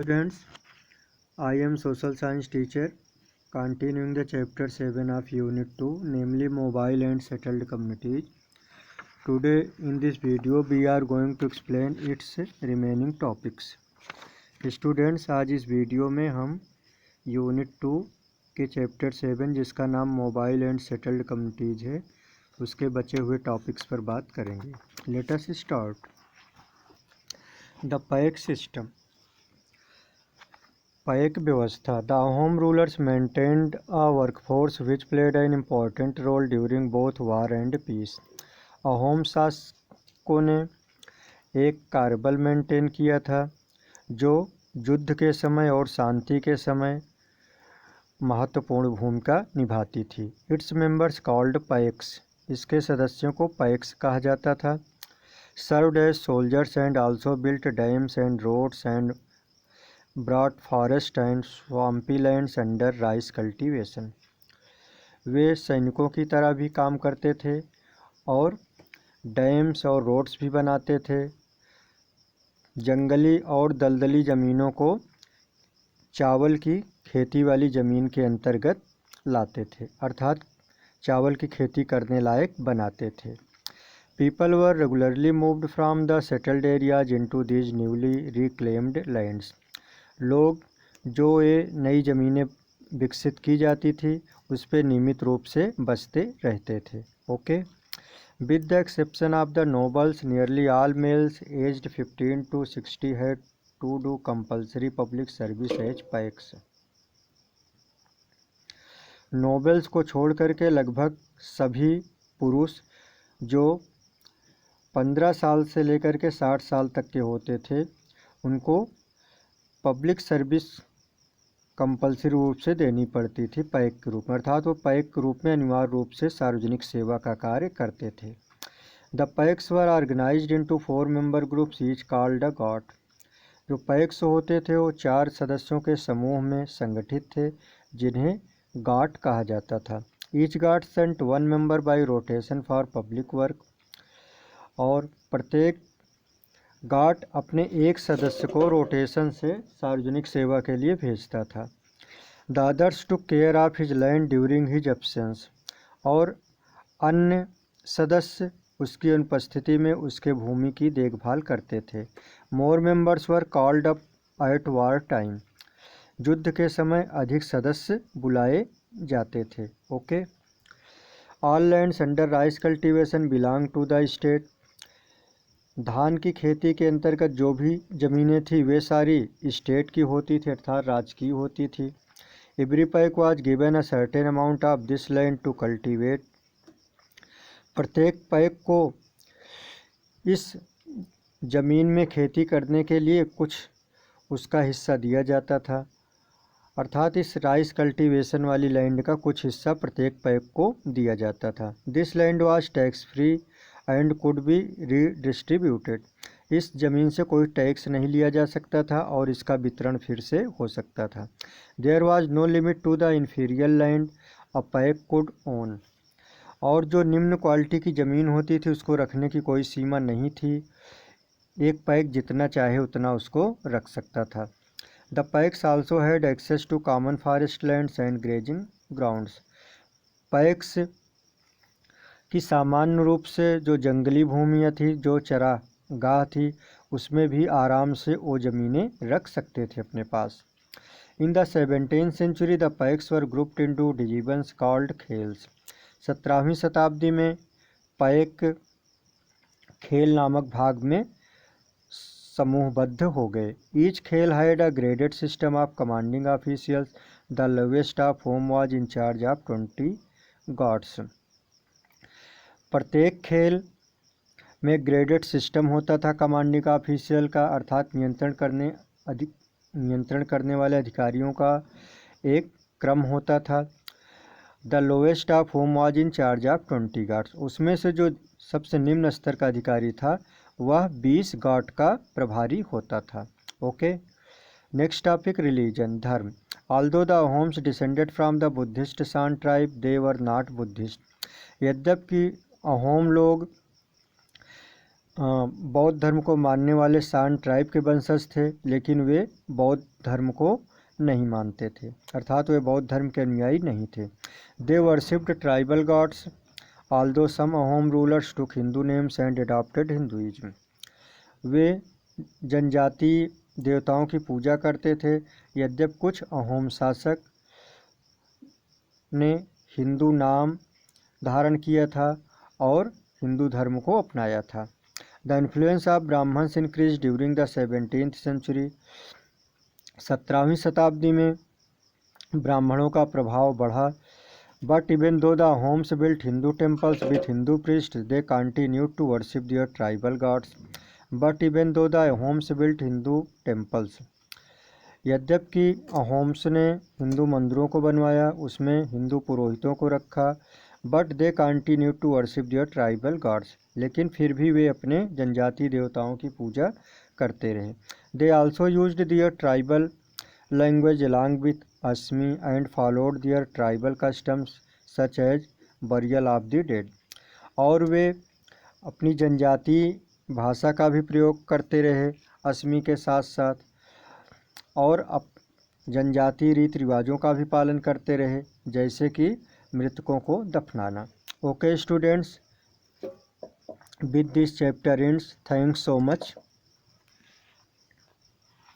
Students, I am social science teacher continuing the chapter 7 of unit 2, namely mobile and settled communities. Today in this video we are going to explain its remaining topics. Students, आज इस video में हम unit 2 के chapter 7 जिसका नाम mobile and settled communities है उसके बचे हुए टॉपिक्स पर बात करेंगे. Let us start. The paik system. Paik व्यवस्था. The Ahom rulers maintained a workforce which played an important role during both war and peace. Ahom शासकों ने एक कार्यबल मेंटेन किया था जो युद्ध के समय और शांति के समय महत्वपूर्ण भूमिका निभाती थी. Its members called paiks. इसके सदस्यों को पैक्स कहा जाता था. Served as soldiers and also built dams and roads and brought forest and swampy lands under rice cultivation. वे सैनिकों की तरह भी काम करते थे और डैम्स और रोड्स भी बनाते थे. जंगली और दलदली ज़मीनों को चावल की खेती वाली ज़मीन के अंतर्गत लाते थे, अर्थात चावल की खेती करने लायक बनाते थे. People were regularly moved from the settled areas into these newly reclaimed lands. लोग जो ये नई ज़मीनें विकसित की जाती थी उस पर नियमित रूप से बसते रहते थे. Okay. With the exception of the nobles, nearly all males aged 15 to 60 had to do compulsory public service as paiks. Nobles को छोड़ करके लगभग सभी पुरुष जो 15 साल से लेकर के 60 साल तक के होते थे उनको पब्लिक सर्विस कंपल्सरी रूप से देनी पड़ती थी पैक के रूप में, अर्थात वो पैक के रूप में अनिवार्य रूप से सार्वजनिक सेवा का कार्य करते थे. The paiks were organised into 4 member groups each called a got. जो पैक्स होते थे वो 4 सदस्यों के समूह में संगठित थे जिन्हें गॉट कहा जाता था. Each got sent 1 member by rotation for public work. और प्रत्येक गॉट अपने एक सदस्य को रोटेशन से सार्वजनिक सेवा के लिए भेजता था. The others took care of his land during his absence. और अन्य सदस्य उसकी अनुपस्थिति में उसके भूमि की देखभाल करते थे. More members were called up at war time. युद्ध के समय अधिक सदस्य बुलाए जाते थे. ओके. ऑल लैंड्स अंडर राइस कल्टीवेशन बिलोंग टू द स्टेट. धान की खेती के अंतर्गत जो भी ज़मीनें थी वे सारी स्टेट की होती थी, अर्थात राज्य की होती थी. Every paik was given a certain amount of this land to cultivate. प्रत्येक पैक को इस ज़मीन में खेती करने के लिए कुछ उसका हिस्सा दिया जाता था, अर्थात इस राइस कल्टीवेशन वाली लैंड का कुछ हिस्सा प्रत्येक पैक को दिया जाता था. This land was tax free and could be redistributed. इस ज़मीन से कोई टैक्स नहीं लिया जा सकता था और इसका वितरण फिर से हो सकता था. There was no limit to the inferior land a paik could own. और जो निम्न क्वालिटी की ज़मीन होती थी उसको रखने की कोई सीमा नहीं थी. एक पैक जितना चाहे उतना उसको रख सकता था. The paiks also had access to common forest lands and grazing grounds. Paiks कि सामान्य रूप से जो जंगली भूमियाँ थी, जो चरागाह थी, उसमें भी आराम से वो ज़मीनें रख सकते थे अपने पास. In the 17th century the paiks were grouped into divisions called khels. 17वीं शताब्दी में पैक खेल नामक भाग में समूहबद्ध हो गए. Each khel had a graded system of commanding officials. The lowest of them was in charge of 20 gods. प्रत्येक खेल में ग्रेडेड सिस्टम होता था कमांडिंग ऑफिशियल का, अर्थात नियंत्रण करने वाले अधिकारियों का एक क्रम होता था. The lowest of them was in charge of 20 guards. उसमें से जो सबसे निम्न स्तर का अधिकारी था वह 20 गार्ड का प्रभारी होता था. ओके. नेक्स्ट टॉपिक रिलीजन, धर्म. Although the Ahoms descended from the Buddhist Shan tribe they were not Buddhist. यद्यपि अहोम लोग बौद्ध धर्म को मानने वाले शान ट्राइब के वंशज थे, लेकिन वे बौद्ध धर्म को नहीं मानते थे, अर्थात वे बौद्ध धर्म के अनुयायी नहीं थे। They worshipped tribal gods although some Ahom rulers took Hindu names and adopted Hinduism. वे जनजाति देवताओं की पूजा करते थे, यद्यपि कुछ अहोम शासक ने हिंदू नाम धारण किया था और हिंदू धर्म को अपनाया था। The influence of Brahmans increase during the 17th century. 17वीं शताब्दी में ब्राह्मणों का प्रभाव बढ़ा। But even though the Ahoms built Hindu temples with Hindu priest they continued to worship their tribal gods. But even though the Ahoms built Hindu temples, यद्यपि होम्स ने हिंदू मंदिरों को बनवाया, उसमें हिंदू पुरोहितों को रखा। But they continue to worship their tribal gods, लेकिन फिर भी वे अपने जनजातीय देवताओं की पूजा करते रहे। They also used their tribal language along with Assamese and followed their tribal customs such as burial of the dead. और वे अपनी जनजातीय भाषा का भी प्रयोग करते रहे असमी के साथ साथ, और जनजातीय रीति रिवाजों का भी पालन करते रहे, जैसे कि मृतकों को दफनाना। Okay students, with this chapter ends, thanks so much.